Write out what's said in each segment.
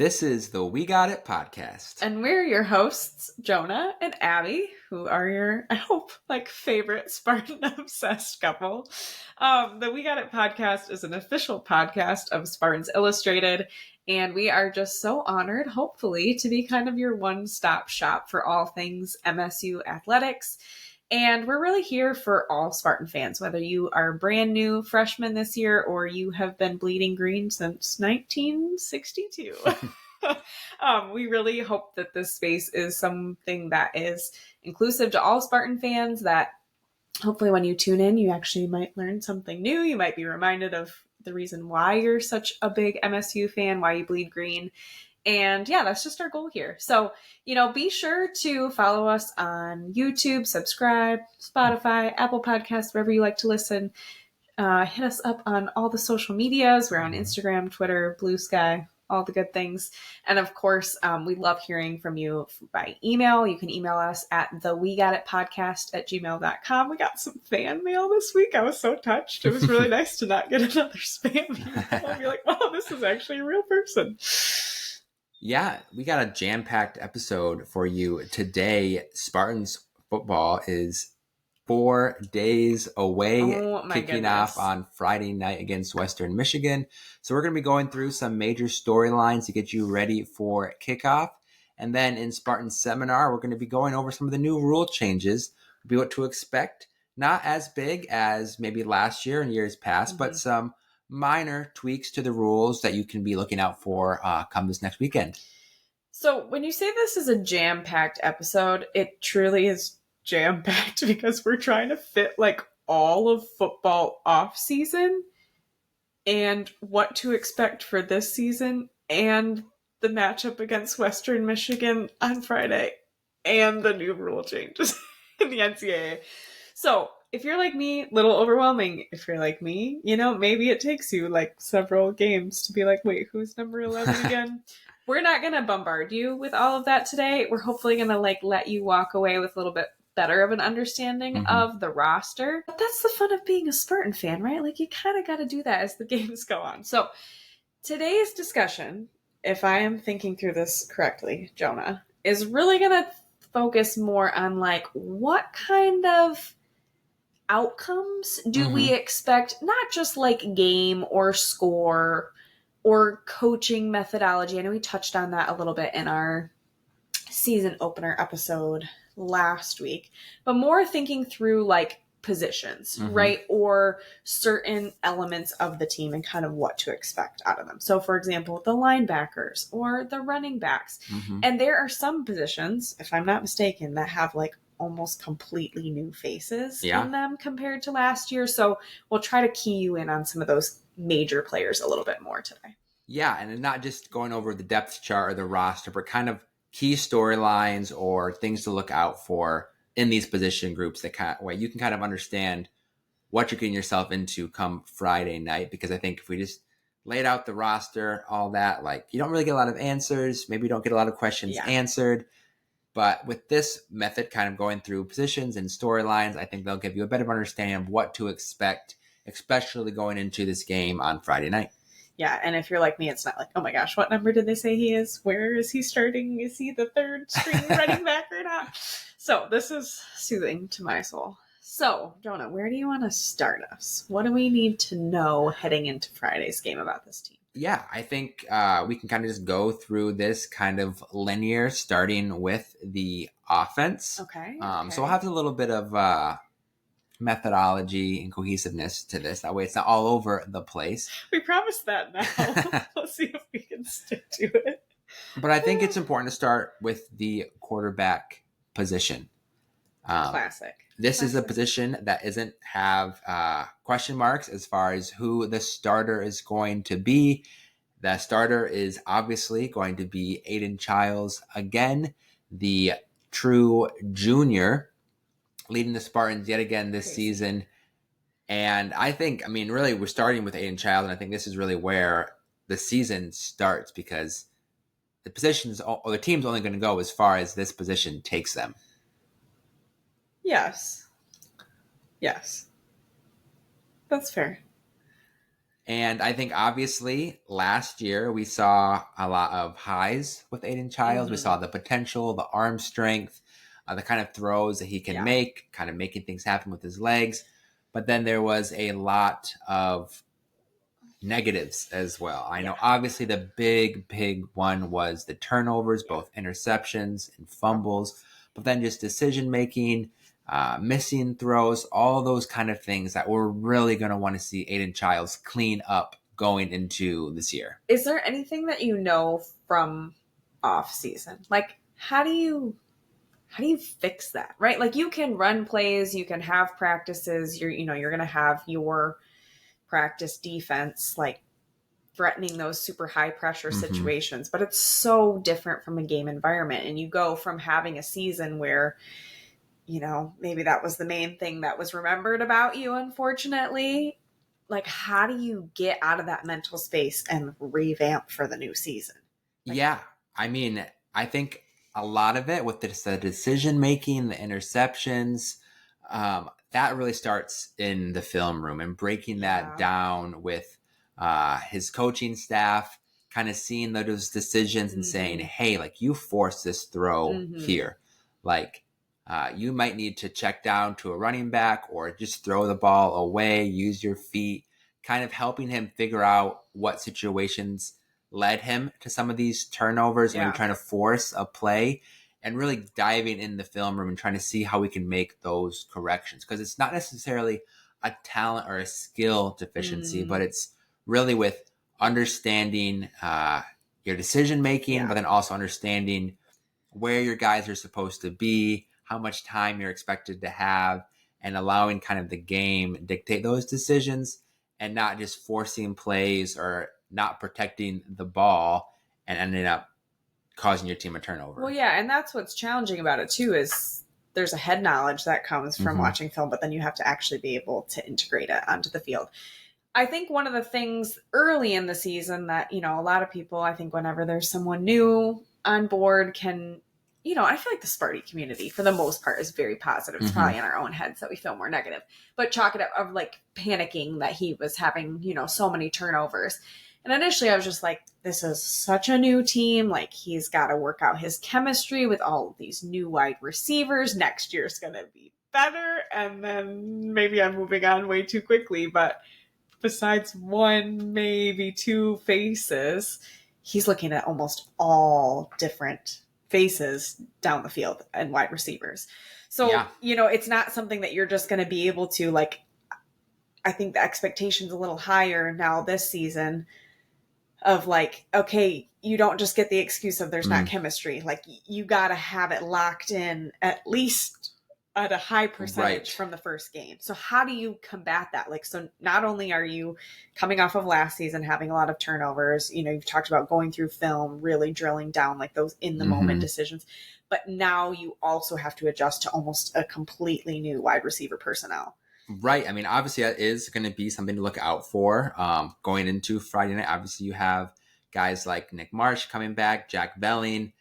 This is the We Got It podcast. And we're your hosts, Jonah and Abby, who are your, I hope, favorite Spartan obsessed couple. The We Got It podcast is an official podcast of Spartans Illustrated, and we are just so honored, hopefully, to be kind of your one-stop shop for all things MSU athletics. And we're really here for all Spartan fans, whether you are a brand new freshman this year or you have been bleeding green since 1962. We really hope that this space is something that is inclusive to all Spartan fans, that hopefully when you tune in, you actually might learn something new. You might be reminded of the reason why you're such a big MSU fan, why you bleed green. And yeah, that's just our goal here. So, be sure to follow us on YouTube, subscribe, Spotify, Apple Podcasts, wherever you like to listen. Hit us up on all the social medias. We're on Instagram, Twitter, Blue Sky, all the good things. And of course, we love hearing from you by email. You can email us at thewegotitpodcast@gmail.com. We got some fan mail this week. I was so touched. It was really nice to not get another spam email. I'll be like, wow, this is actually a real person. Yeah, we got a jam-packed episode for you today. Spartans football is 4 days away, kicking off on Friday night against Western Michigan. So we're going to be going through some major storylines to get you ready for kickoff. And then in Spartan Seminar, we're going to be going over some of the new rule changes, what to expect. Not as big as maybe last year and years past, but some minor tweaks to the rules that you can be looking out for come this next weekend. So when you say this is a jam-packed episode, it truly is jam-packed because we're trying to fit all of football off season and what to expect for this season and the matchup against Western Michigan on Friday and the new rule changes in the NCAA. So if you're like me, little overwhelming. If you're like me, maybe it takes you several games to be like, wait, who's number 11 again? We're not going to bombard you with all of that today. We're hopefully going to let you walk away with a little bit better of an understanding of the roster. But that's the fun of being a Spartan fan, right? You kind of got to do that as the games go on. So today's discussion, if I am thinking through this correctly, Jonah, is really going to focus more on what kind of outcomes do we expect, not just game or score or coaching methodology. I know we touched on that a little bit in our season opener episode last week, but more thinking through positions, right? Or certain elements of the team and kind of what to expect out of them. So for example, the linebackers or the running backs. And there are some positions, if I'm not mistaken, that have almost completely new faces in them compared to last year. So we'll try to key you in on some of those major players a little bit more today. Yeah, and not just going over the depth chart or the roster, but kind of key storylines or things to look out for in these position groups where you can kind of understand what you're getting yourself into come Friday night. Because I think if we just laid out the roster, all that, you don't really get a lot of answers. Maybe you don't get a lot of questions answered. But with this method, kind of going through positions and storylines, I think they'll give you a better understanding of what to expect, especially going into this game on Friday night. Yeah, and if you're like me, it's not oh my gosh, what number did they say he is? Where is he starting? Is he the third string running back or not? So this is soothing to my soul. So, Jonah, where do you want to start us? What do we need to know heading into Friday's game about this team? Yeah, I think we can kind of just go through this kind of linear, starting with the offense. Okay. So we'll have a little bit of methodology and cohesiveness to this. That way it's not all over the place. We promised that now. Let's see if we can stick to it. But I think it's important to start with the quarterback position. Classic. This is a position that isn't have question marks as far as who the starter is going to be. The starter is obviously going to be Aiden Childs again, the true junior, leading the Spartans yet again this season. And I think, really we're starting with Aiden Childs, and I think this is really where the season starts because the positions or the team's only going to go as far as this position takes them. Yes. That's fair. And I think obviously last year we saw a lot of highs with Aiden Childs. We saw the potential, the arm strength, the kind of throws that he can make, kind of making things happen with his legs. But then there was a lot of negatives as well. I know obviously the big one was the turnovers, both interceptions and fumbles, but then just decision making, missing throws, all those kind of things that we're really going to want to see Aiden Childs clean up going into this year. Is there anything that you know from off season? Like, how do you fix that, right? Like, you can run plays, you can have practices, you're going to have your practice defense, like threatening those super high pressure situations, but it's so different from a game environment. And you go from having a season where, maybe that was the main thing that was remembered about you, unfortunately. Like, how do you get out of that mental space and revamp for the new season? Yeah. I mean, I think a lot of it with the decision making, the interceptions, that really starts in the film room and breaking that down with his coaching staff, kind of seeing those decisions and saying, hey, like, you force this throw here. Like, you might need to check down to a running back or just throw the ball away, use your feet, kind of helping him figure out what situations led him to some of these turnovers, maybe trying to force a play, and really diving in the film room and trying to see how we can make those corrections. Because it's not necessarily a talent or a skill deficiency, but it's really with understanding your decision making, but then also understanding where your guys are supposed to be, how much time you're expected to have, and allowing kind of the game dictate those decisions and not just forcing plays or not protecting the ball and ending up causing your team a turnover. Well, yeah, and that's what's challenging about it too, is there's a head knowledge that comes from watching film, but then you have to actually be able to integrate it onto the field. I think one of the things early in the season that, a lot of people, I think whenever there's someone new on board can, I feel like the Sparty community for the most part is very positive. It's probably in our own heads that we feel more negative, but chalk it up of like panicking that he was having, so many turnovers. And initially I was just like, this is such a new team. Like, he's got to work out his chemistry with all of these new wide receivers. Next year's going to be better. And then maybe I'm moving on way too quickly, but besides one, maybe two faces, he's looking at almost all different faces down the field and wide receivers. So, it's not something that you're just going to be able to, like, I think the expectation's a little higher now this season of like, okay, you don't just get the excuse of there's not chemistry. Like, you got to have it locked in at least at a high percentage from the first game. So how do you combat that? Like, so not only are you coming off of last season, having a lot of turnovers, you've talked about going through film, really drilling down like those in the moment decisions, but now you also have to adjust to almost a completely new wide receiver personnel. Right. I mean, obviously that is going to be something to look out for going into Friday night. Obviously you have guys like Nick Marsh coming back, Jack Belling.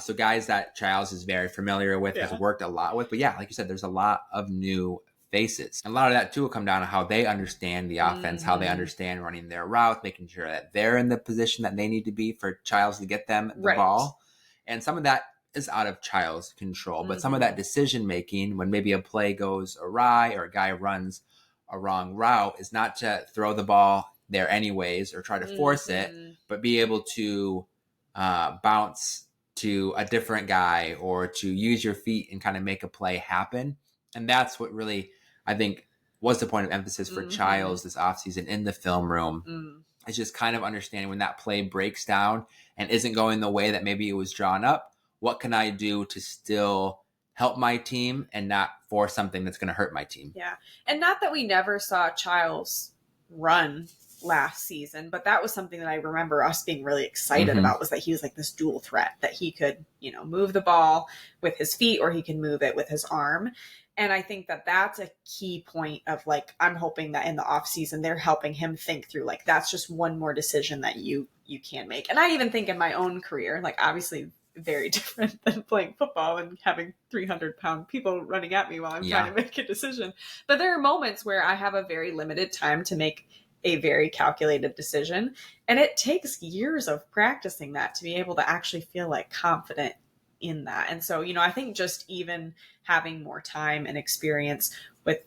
So guys that Childs is very familiar with, has worked a lot with. But yeah, like you said, there's a lot of new faces. And a lot of that too will come down to how they understand the offense, how they understand running their route, making sure that they're in the position that they need to be for Childs to get them the ball. And some of that is out of Childs' control. But some of that decision making, when maybe a play goes awry or a guy runs a wrong route, is not to throw the ball there anyways or try to force it, but be able to bounce to a different guy or to use your feet and kind of make a play happen. And that's what really, I think, was the point of emphasis for Childs this offseason in the film room. It's just kind of understanding when that play breaks down and isn't going the way that maybe it was drawn up, what can I do to still help my team and not force something that's going to hurt my team? Yeah. And not that we never saw Childs run last season, but that was something that I remember us being really excited about, was that he was like this dual threat, that he could, move the ball with his feet or he can move it with his arm. And I think that that's a key point of like, I'm hoping that in the off season, they're helping him think through, like, that's just one more decision that you can make. And I even think in my own career, like, obviously very different than playing football and having 300-pound people running at me while I'm trying to make a decision. But there are moments where I have a very limited time to make a very calculated decision. And it takes years of practicing that to be able to actually feel like confident in that. And so, I think just even having more time and experience with,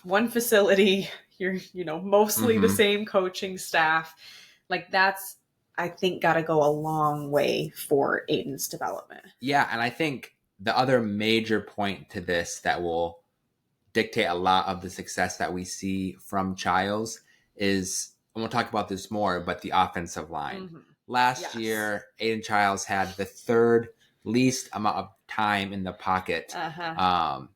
one facility, you're, mostly the same coaching staff, like that's, I think, got to go a long way for Aiden's development. Yeah. And I think the other major point to this that will dictate a lot of the success that we see from Childs is, and we'll talk about this more, but the offensive line. Last year, Aiden Childs had the third least amount of time in the pocket out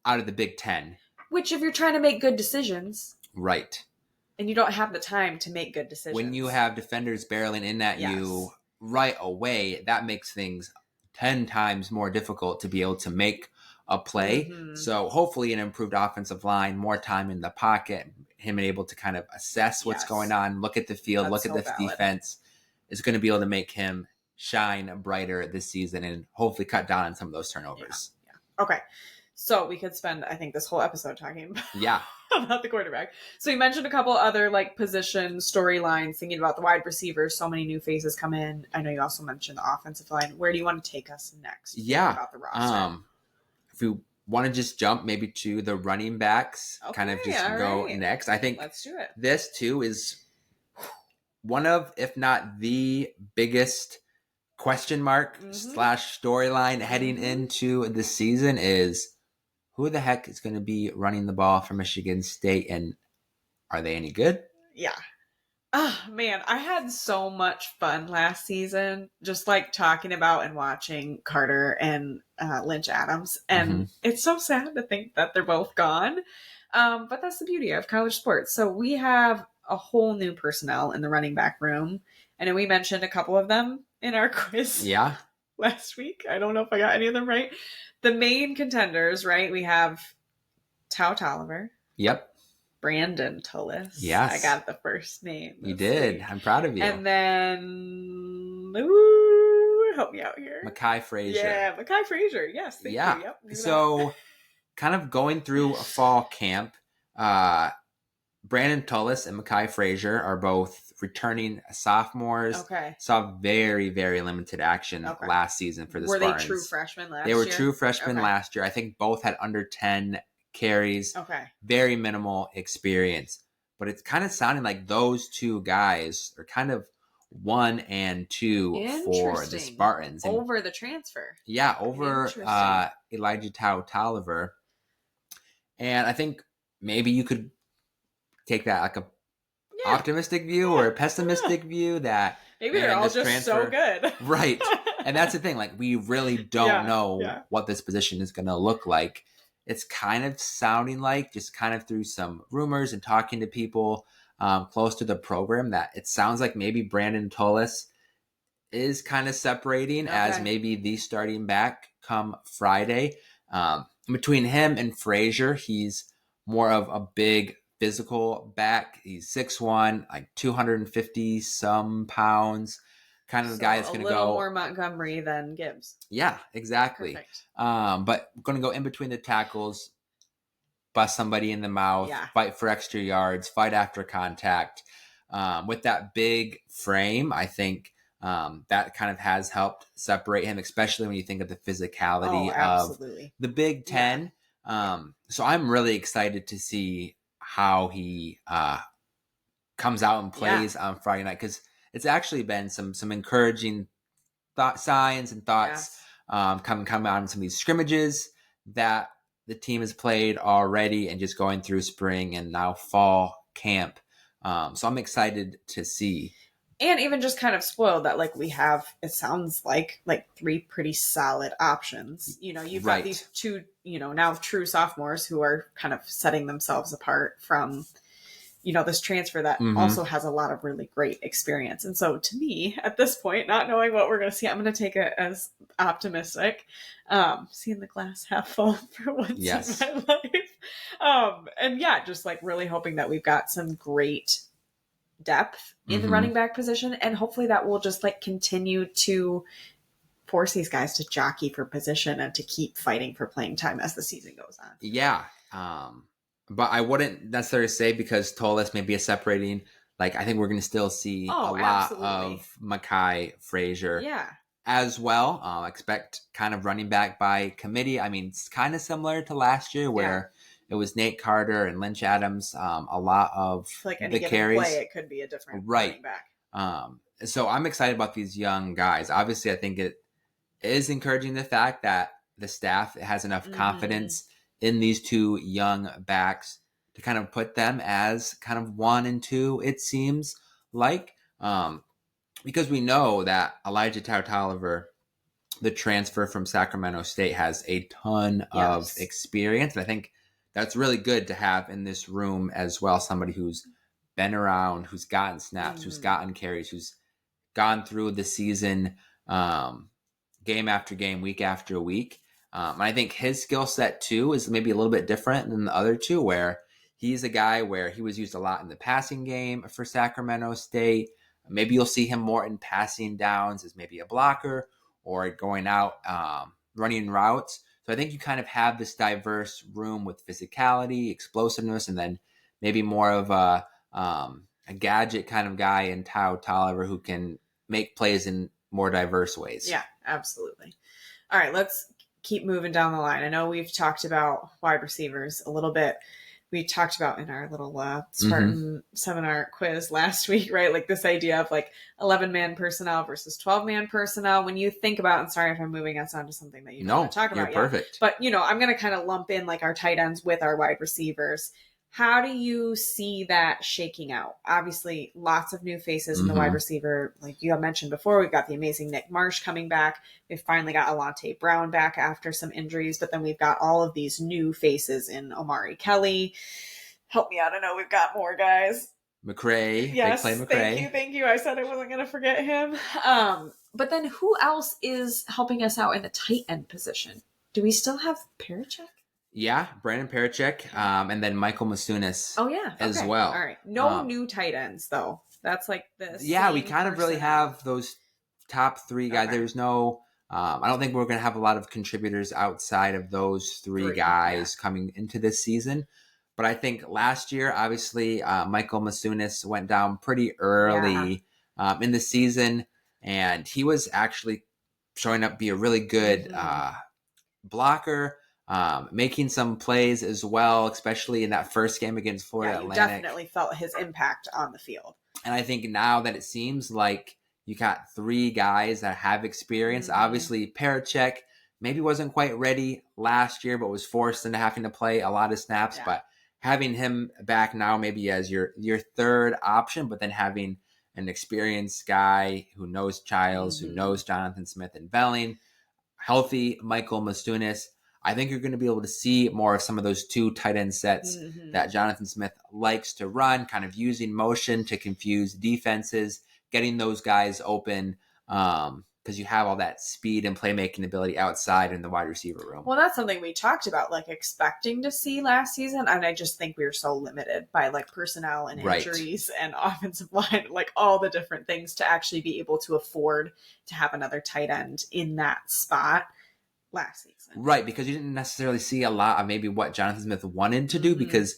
of the Big Ten. Which, if you're trying to make good decisions, right, and you don't have the time to make good decisions, when you have defenders barreling in at you right away, that makes things 10 times more difficult to be able to make a play. So hopefully an improved offensive line, more time in the pocket, him able to kind of assess what's going on, look at the field, look at the defense, is going to be able to make him shine brighter this season and hopefully cut down on some of those turnovers. Okay. So we could spend, I think, this whole episode talking about the quarterback. So you mentioned a couple other position storylines, thinking about the wide receivers, so many new faces come in. I know you also mentioned the offensive line. Where do you want to take us next? About the roster. If we want to just jump maybe to the running backs, kind of just go next. I think let's do it. This too is one of, if not the biggest question mark / storyline heading into the season is who the heck is going to be running the ball for Michigan State, and are they any good? Yeah. Oh, man, I had so much fun last season just talking about and watching Carter and Lynch Adams. And it's so sad to think that they're both gone. But that's the beauty of college sports. So we have a whole new personnel in the running back room. And we mentioned a couple of them in our quiz last week. I don't know if I got any of them right. The main contenders, right? We have Tao Tolliver. Yep. Brandon Tullis. Yes. I got the first name. You did. I'm proud of you. And then, help me out here. Mekhi Frazier. Yeah, Mekhi Frazier. Yes, thank you. Yep, so kind of going through a fall camp, Brandon Tullis and Mekhi Frazier are both returning sophomores. Okay. Saw very, very limited action last season for the Spartans. Were they true freshmen last year? They were true freshmen last year. I think both had under 10 carries. Very minimal experience. But it's kind of sounding like those two guys are kind of 1 and 2 for the Spartans. Over the transfer. Yeah, over Elijah Tolliver. And I think maybe you could take that like a optimistic view or a pessimistic view that maybe they're all just so good. Right. And that's the thing. We really don't know what this position is going to look like. It's kind of sounding like, just kind of through some rumors and talking to people close to the program, that it sounds like maybe Brandon Tullis is kind of separating as maybe the starting back come Friday. Between him and Frazier, he's more of a big physical back. He's 6'1", 250 some pounds. Kind of the guy that's going to go a little more Montgomery than Gibbs. Yeah, exactly. But going to go in between the tackles, bust somebody in the mouth, fight for extra yards, fight after contact. With that big frame, I think that kind of has helped separate him, especially when you think of the physicality of the Big Ten. So I'm really excited to see how he comes out and plays on Friday night, because it's actually been some encouraging signs and thoughts coming out in some of these scrimmages that the team has played already, and just going through spring and now fall camp. So I'm excited to see. And even just kind of spoiled that we have, it sounds like 3 pretty solid options. You've got these 2, now true sophomores who are kind of setting themselves apart from this transfer that also has a lot of really great experience. And so to me, at this point, not knowing what we're going to see, I'm going to take it as optimistic, seeing the glass half full for once in my life. And just really hoping that we've got some great depth in the running back position. And hopefully that will just continue to force these guys to jockey for position and to keep fighting for playing time as the season goes on. Yeah. But I wouldn't necessarily say because Tolis may be a separating. Like, I think we're going to still see a lot of Mackay Frazier as well. Expect kind of running back by committee. I mean, it's kind of similar to last year where it was Nate Carter and Lynch Adams. A lot of like any the carries. Play, it could be a different running back. So I'm excited about these young guys. Obviously, I think it is encouraging the fact that the staff has enough confidence in these two young backs to kind of put them as kind of 1 and 2, it seems like. Because we know that Elijah Tolliver, the transfer from Sacramento State, has a ton of experience. And I think that's really good to have in this room as well. Somebody who's been around, who's gotten snaps, who's gotten carries, who's gone through the season game after game, week after week. And I think his skill set, too, is maybe a little bit different than the other two, where he's a guy where he was used a lot in the passing game for Sacramento State. Maybe you'll see him more in passing downs as maybe a blocker or going out running routes. So I think you kind of have this diverse room with physicality, explosiveness, and then maybe more of a gadget kind of guy in Tolliver who can make plays in more diverse ways. Yeah, absolutely. All right, let's keep moving down the line. I know we've talked about wide receivers a little bit. We talked about in our little Spartan seminar quiz last week, right? Like this idea of like 11-man personnel versus 12-man personnel. When you think about, and sorry if I'm moving us on to something that you don't want to talk about yet. Perfect. But, I'm going to kind of lump in like our tight ends with our wide receivers. How do you see that shaking out? Obviously, lots of new faces in the wide receiver. Like you had mentioned before, we've got the amazing Nick Marsh coming back. We've finally got Alante Brown back after some injuries, but then we've got all of these new faces in Omari Kelly. Help me out. I know we've got more guys. McCray. Yes, thank you. I said I wasn't going to forget him. But then who else is helping us out in the tight end position? Do we still have Parachek? Yeah, Brandon Parachek, and then Michael Masunis as well. All right. No new tight ends, though. That's like this. Yeah, we kind of really have those top 3 guys. Okay. There's no, I don't think we're going to have a lot of contributors outside of those 3 guys coming into this season. But I think last year, obviously, Michael Masunis went down pretty early in the season, and he was actually showing up to be a really good blocker. Making some plays as well, especially in that first game against Florida Atlantic. Definitely felt his impact on the field. And I think now that it seems like you got 3 guys that have experience. Obviously, Parachek maybe wasn't quite ready last year, but was forced into having to play a lot of snaps. But having him back now maybe as your third option, but then having an experienced guy who knows Childs, who knows Jonathan Smith and Belling, healthy Michael Masunis, I think you're going to be able to see more of some of those 2 tight end sets that Jonathan Smith likes to run, kind of using motion to confuse defenses, getting those guys open because you have all that speed and playmaking ability outside in the wide receiver room. Well, that's something we talked about, like expecting to see last season. And I just think we were so limited by like personnel and injuries and offensive line, like all the different things to actually be able to afford to have another tight end in that spot last season. Right, because you didn't necessarily see a lot of maybe what Jonathan Smith wanted to do because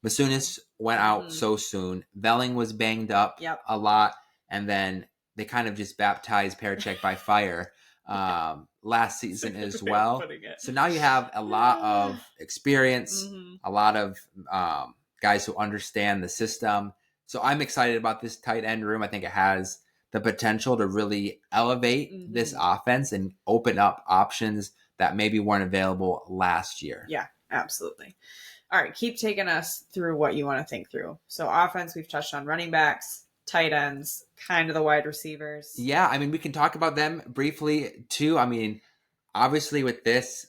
Masunis went out so soon. Belling was banged up a lot, and then they kind of just baptized Parachek by fire last season as well. So now you have a lot of experience, a lot of guys who understand the system. So I'm excited about this tight end room. I think it has the potential to really elevate this offense and open up options that maybe weren't available last year. Yeah, absolutely. All right, keep taking us through what you want to think through. So offense, we've touched on running backs, tight ends, kind of the wide receivers. Yeah, I mean, we can talk about them briefly too. I mean, obviously with this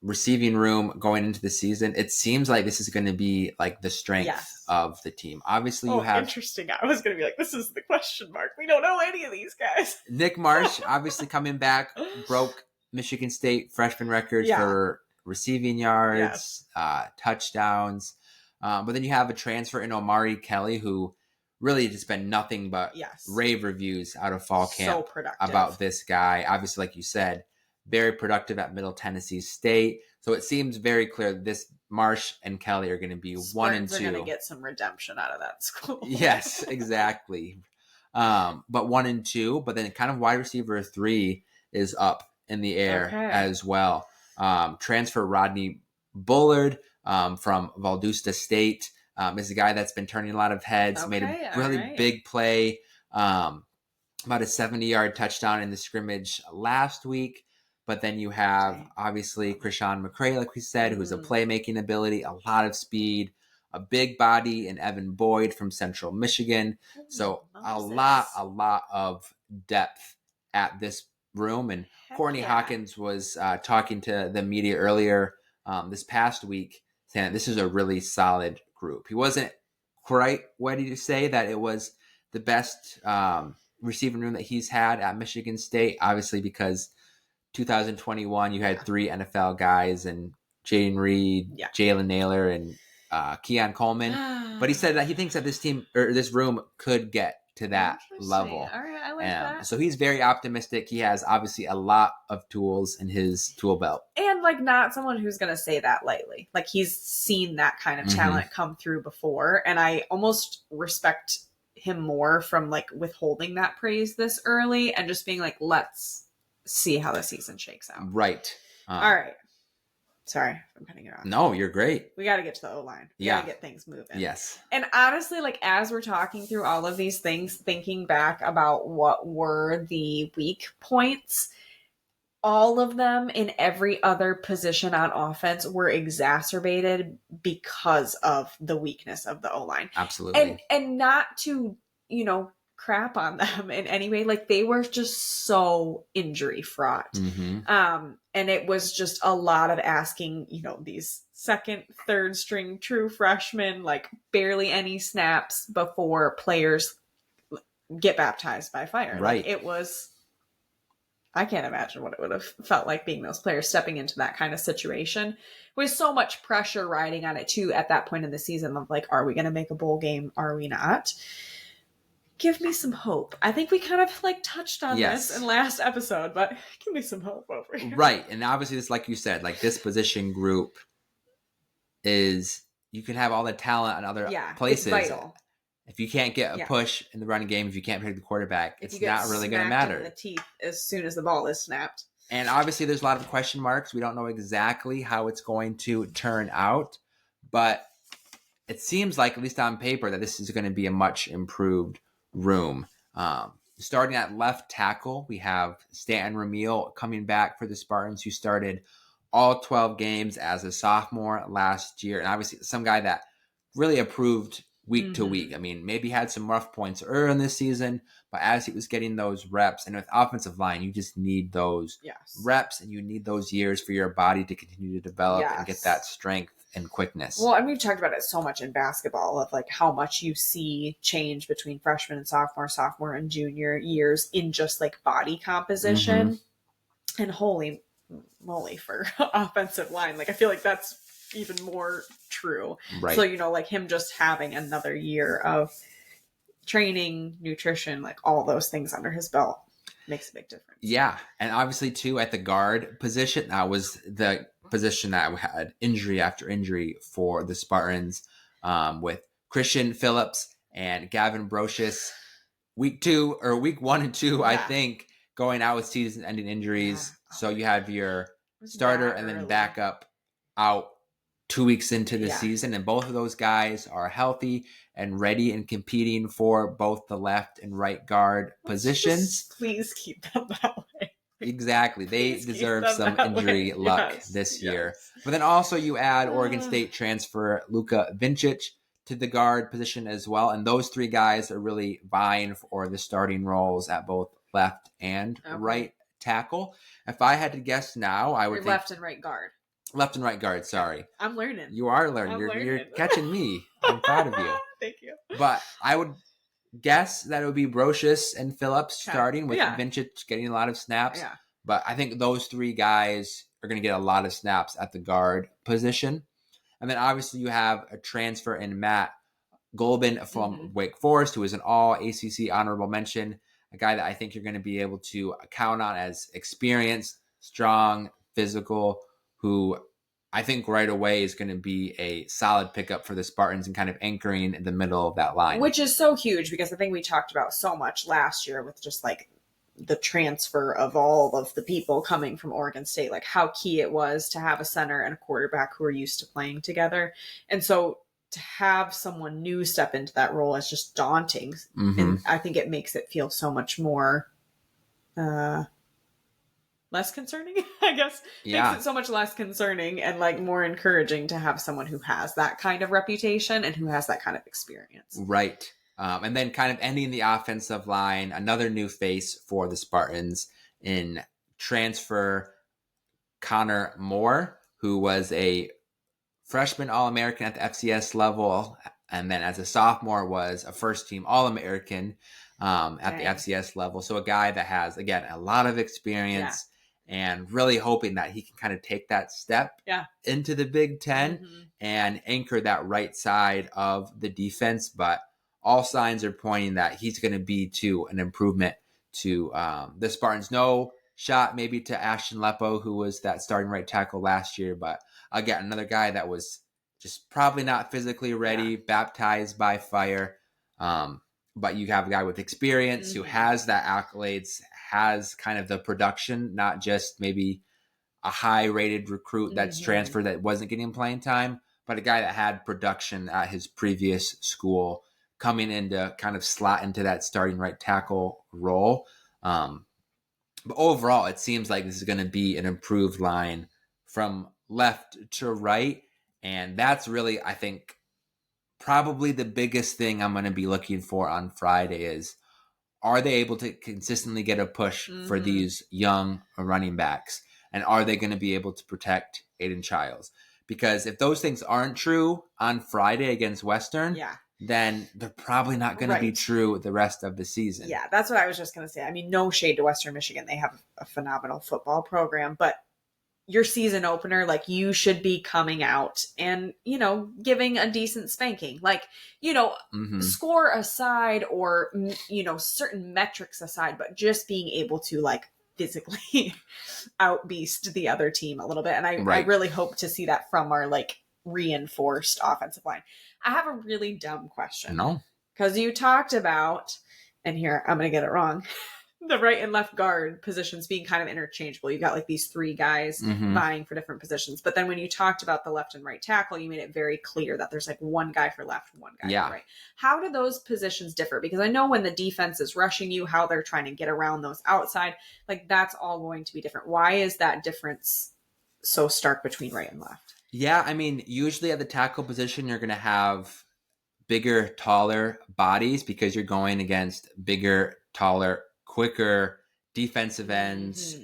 receiving room going into the season, it seems like this is going to be like the strength of the team. Obviously, you have... Interesting. I was going to be like, this is the question mark. We don't know any of these guys. Nick Marsh, obviously coming back, broke Michigan State freshman records for receiving yards, touchdowns. But then you have a transfer in Omari Kelly, who really just been nothing but rave reviews out of fall camp about this guy. Obviously, like you said, very productive at Middle Tennessee State. So it seems very clear this Marsh and Kelly are going to be Spartans 1 and 2. Are going to get some redemption out of that school. Yes, exactly. But 1 and 2, but then kind of wide receiver 3 is up in the air as well. Transfer Rodney Bullard from Valdosta State is a guy that's been turning a lot of heads, made a really big play, about a 70-yard touchdown in the scrimmage last week. But then you have, obviously, Krishan McCray, like we said, who's a playmaking ability, a lot of speed, a big body, and Evan Boyd from Central Michigan. So a lot of depth at this room. And Courtney Hawkins was talking to the media earlier this past week, saying that this is a really solid group. He wasn't quite ready to say that it was the best receiving room that he's had at Michigan State, obviously because 2021 you had 3 NFL guys and Jaden Reed, Jalen Naylor, and Keon Coleman. But he said that he thinks that this team or this room could get to that level. All right, I like that. So he's very optimistic. He has obviously a lot of tools in his tool belt. And like not someone who's going to say that lightly. Like he's seen that kind of talent come through before. And I almost respect him more from like withholding that praise this early and just being like, let's see how the season shakes out. Right. All right. Sorry, I'm cutting it off. No, you're great. We got to get to the O-line. We got to get things moving. Yes. And honestly, like as we're talking through all of these things, thinking back about what were the weak points, all of them in every other position on offense were exacerbated because of the weakness of the O-line. Absolutely. And not to, crap on them in any way. Like they were just so injury fraught. And it was just a lot of asking, these second, third string true freshmen, like barely any snaps before players get baptized by fire. Right. Like I can't imagine what it would have felt like being those players stepping into that kind of situation with so much pressure riding on it too at that point in the season of like, are we going to make a bowl game? Are we not? Give me some hope. I think we kind of like touched on this in last episode, but give me some hope over here. Right. And obviously this, like you said, like this position group is, you can have all the talent in other places. It's vital. If you can't get a push in the running game, if you can't pick the quarterback, it's not really going to matter. In the teeth as soon as the ball is snapped. And obviously there's a lot of question marks. We don't know exactly how it's going to turn out, but it seems like, at least on paper, that this is going to be a much improved room. Starting at left tackle, we have Stanton Ramil coming back for the Spartans, who started all 12 games as a sophomore last year. And obviously some guy that really improved week to week. I mean, maybe had some rough points early in this season, but as he was getting those reps, and with offensive line, you just need those reps and you need those years for your body to continue to develop and get that strength and quickness. Well, and we've talked about it so much in basketball of like how much you see change between freshman and sophomore and junior years in just like body composition. And holy moly for offensive line. Like I feel like that's even more true. Right. So, like him just having another year of training, nutrition, like all those things under his belt makes a big difference. Yeah. And obviously too, at the guard position, that was the position that had injury after injury for the Spartans, with Christian Phillips and Gavin Brocious week 1 and 2, I think, going out with season ending injuries. So you have your starter and then backup out 2 weeks into the season, and both of those guys are healthy and ready and competing for both the left and right guard positions. Please keep them that way. Exactly. They deserve some injury luck this year. But then also you add Oregon State transfer Luka Vincic to the guard position as well. And those 3 guys are really vying for the starting roles at both left and right tackle. If I had to guess now, I would think left and right guard. Left and right guard, sorry. I'm learning. You are learning. You're catching me. I'm proud of you. Thank you. But I would guess that it would be Brocious and Phillips starting, with Vincic getting a lot of snaps. Yeah. But I think those 3 guys are going to get a lot of snaps at the guard position. And then obviously you have a transfer in Matt Golban from Wake Forest, who is an all ACC honorable mention, a guy that I think you're going to be able to count on as experienced, strong, physical, who I think right away is going to be a solid pickup for the Spartans and kind of anchoring in the middle of that line. Which is so huge because I think we talked about so much last year with just like the transfer of all of the people coming from Oregon State, like how key it was to have a center and a quarterback who are used to playing together. And so to have someone new step into that role is just daunting. Mm-hmm. And I think it makes it feel so much more less concerning, I guess. Yeah. Makes it so much less concerning and like more encouraging to have someone who has that kind of reputation and who has that kind of experience. Right. And then kind of ending the offensive line, another new face for the Spartans in transfer Connor Moore, who was a freshman All-American at the FCS level, and then as a sophomore was a first-team All-American at the FCS level. So a guy that has, again, a lot of experience and really hoping that he can kind of take that step into the Big Ten and anchor that right side of the defense. But all signs are pointing that he's going to be to an improvement to the Spartans. No shot maybe to Ashton Lepo, who was that starting right tackle last year. But again, another guy that was just probably not physically ready, baptized by fire. But you have a guy with experience who has that accolades, has kind of the production, not just maybe a high-rated recruit that's transferred that wasn't getting playing time, but a guy that had production at his previous school coming in to kind of slot into that starting right tackle role. But overall, it seems like this is going to be an improved line from left to right. And that's really, I think, probably the biggest thing I'm going to be looking for on Friday is, are they able to consistently get a push for these young running backs? And are they going to be able to protect Aiden Childs? Because if those things aren't true on Friday against Western, then they're probably not going to be true the rest of the season. Yeah, that's what I was just going to say. I mean, no shade to Western Michigan. They have a phenomenal football program, but your season opener, like, you should be coming out and, you know, giving a decent spanking. Like, you know, score aside or, you know, certain metrics aside, but just being able to, like, physically outbeast the other team a little bit. And I really hope to see that from our, like, reinforced offensive line. I have a really dumb question. No. Because you talked about, and here, I'm going to get it wrong, the right and left guard positions being kind of interchangeable. You got like these three guys vying for different positions. But then when you talked about the left and right tackle, you made it very clear that there's like one guy for left, one guy for right. How do those positions differ? Because I know when the defense is rushing you, how they're trying to get around those outside, like that's all going to be different. Why is that difference so stark between right and left? Yeah, I mean, usually at the tackle position, you're going to have bigger, taller bodies because you're going against bigger, taller, quicker defensive ends,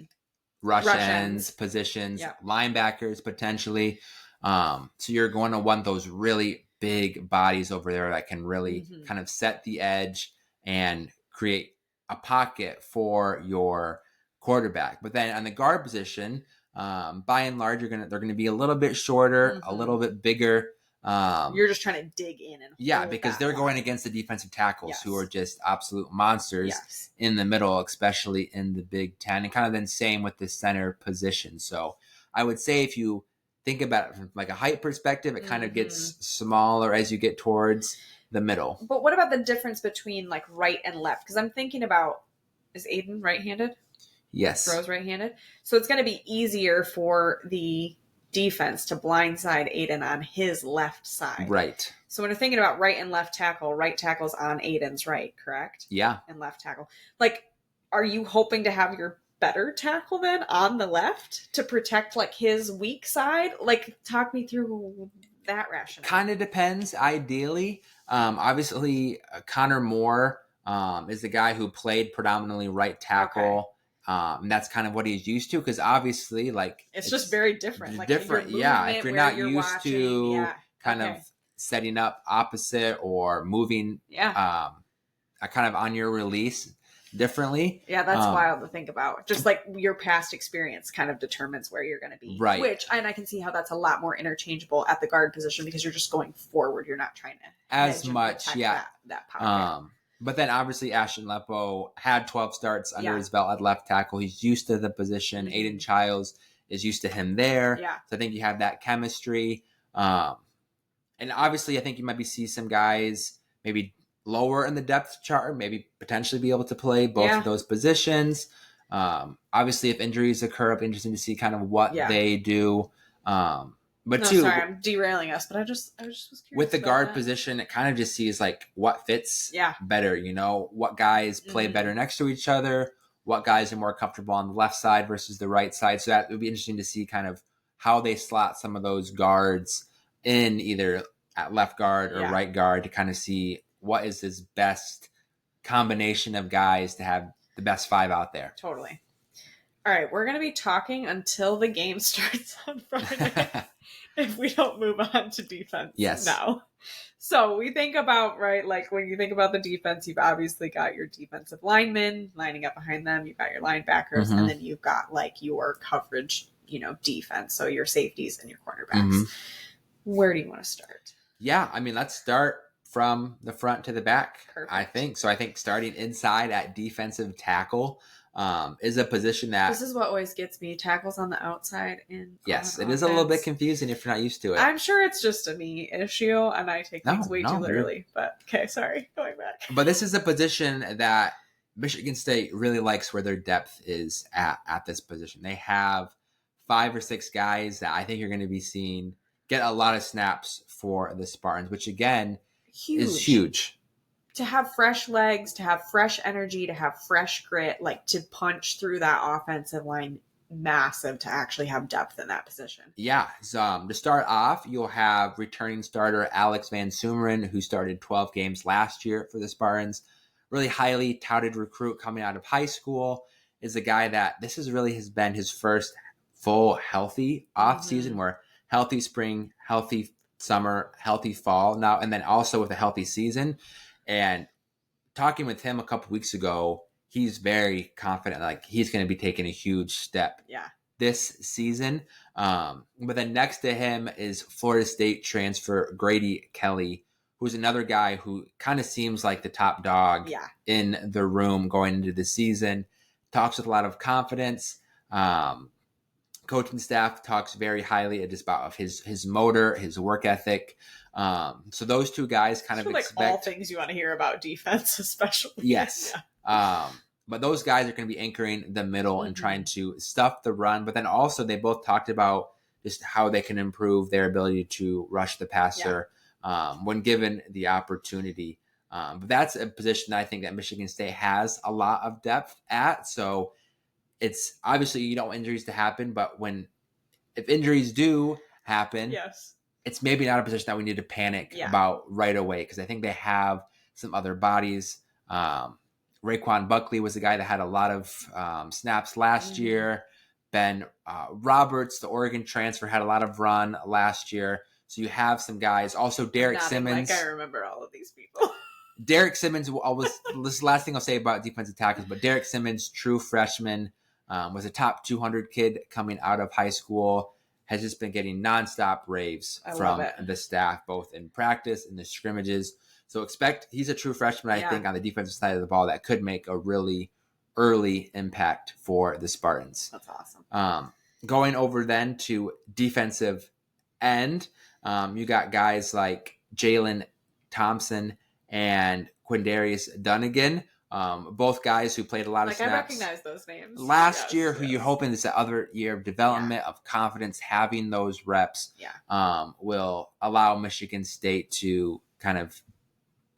rush ends, positions, linebackers potentially. So you're going to want those really big bodies over there that can really kind of set the edge and create a pocket for your quarterback. But then on the guard position, by and large, they're going to be a little bit shorter, a little bit bigger. You're just trying to dig in and because they're going against the defensive tackles who are just absolute monsters in the middle, especially in the Big Ten, and kind of then same with the center position. So I would say if you think about it from like a height perspective, it kind of gets smaller as you get towards the middle. But what about the difference between like right and left? Because I'm thinking about, is Aiden right-handed? Yes. Throws right-handed. So it's going to be easier for the defense to blindside Aiden on his left side. Right. So when we're thinking about right and left tackle's on Aiden's right, correct? Yeah. And left tackle. Like, are you hoping to have your better tackle then on the left to protect like his weak side? Like, talk me through that rationale. Kind of depends. Ideally, obviously, Connor Moore is the guy who played predominantly right tackle. Okay. And that's kind of what he's used to, because obviously, like, it's just very different. Like, different, if you're not used to kind of setting up opposite or moving, kind of on your release differently. Yeah, that's wild to think about. Just like your past experience kind of determines where you're going to be, right? And I can see how that's a lot more interchangeable at the guard position because you're just going forward. You're not trying to as much, that pocket. But then obviously Ashton Lepo had 12 starts under his belt at left tackle. He's used to the position. Aiden Childs is used to him there. Yeah. So I think you have that chemistry. And obviously, I think you might see some guys maybe lower in the depth chart, maybe potentially be able to play both of those positions. Obviously, if injuries occur, it'll be interesting to see kind of what they do. Sorry, I'm derailing us, but I just was curious. With the guard position, it kind of just sees like what fits better. What guys play better next to each other, what guys are more comfortable on the left side versus the right side. So that would be interesting to see kind of how they slot some of those guards in either at left guard or right guard to kind of see what is this best combination of guys to have the best 5 out there. Totally. All right, we're going to be talking until the game starts on Friday if we don't move on to defense now. So we think about, like when you think about the defense, you've obviously got your defensive linemen lining up behind them. You've got your linebackers, and then you've got like your coverage, defense. So your safeties and your cornerbacks. Where do you want to start? Yeah, I mean, let's start from the front to the back. Perfect. I think. So I think starting inside at defensive tackle is a position that... This is what always gets me. Tackles on the outside. Yes, it is a little bit confusing if you're not used to it. I'm sure it's just a me issue, and I take things way too literally. But, okay, sorry. Going back. But this is a position that Michigan State really likes where their depth is at this position. They have 5 or 6 guys that I think you're going to be seeing get a lot of snaps for the Spartans, which again is huge. To have fresh legs, to have fresh energy, to have fresh grit, like to punch through that offensive line, massive to actually have depth in that position. Yeah. So, to start off, you'll have returning starter Alex Van Sumeren, who started 12 games last year for the Spartans. Really highly touted recruit coming out of high school. Is a guy that this has been his first full healthy off season where healthy spring, healthy summer, healthy fall now, and then also with a healthy season. And talking with him a couple weeks ago, he's very confident, like he's going to be taking a huge step this season. But then next to him is Florida State transfer Grady Kelly, who's another guy who kind of seems like the top dog in the room going into the season. Talks with a lot of confidence. Coaching staff talks very highly just about his motor, his work ethic. So those two guys kind of expect... like all things you want to hear about defense, especially. Yes. But those guys are going to be anchoring the middle and trying to stuff the run. But then also they both talked about just how they can improve their ability to rush the passer when given the opportunity. But that's a position that I think that Michigan State has a lot of depth at. So it's obviously you don't want injuries to happen, but if injuries do happen, it's maybe not a position that we need to panic about right away, because I think they have some other bodies. Raekwon Buckley was a guy that had a lot of snaps last year. Ben Roberts, the Oregon transfer, had a lot of run last year. So you have some guys. Also, Derek Simmons. Like I remember all of these people. Derek Simmons this is the last thing I'll say about defensive tackles, but Derek Simmons, true freshman, was a top 200 kid coming out of high school, has just been getting nonstop raves from the staff, both in practice and the scrimmages. So he's a true freshman, I think, on the defensive side of the ball that could make a really early impact for the Spartans. That's awesome. Going over then to defensive end, you got guys like Jalen Thompson and Quindarius Dunnigan, both guys who played a lot of snaps. I recognize those names. Last year, who you're hoping is the other year of development, of confidence, having those reps will allow Michigan State to kind of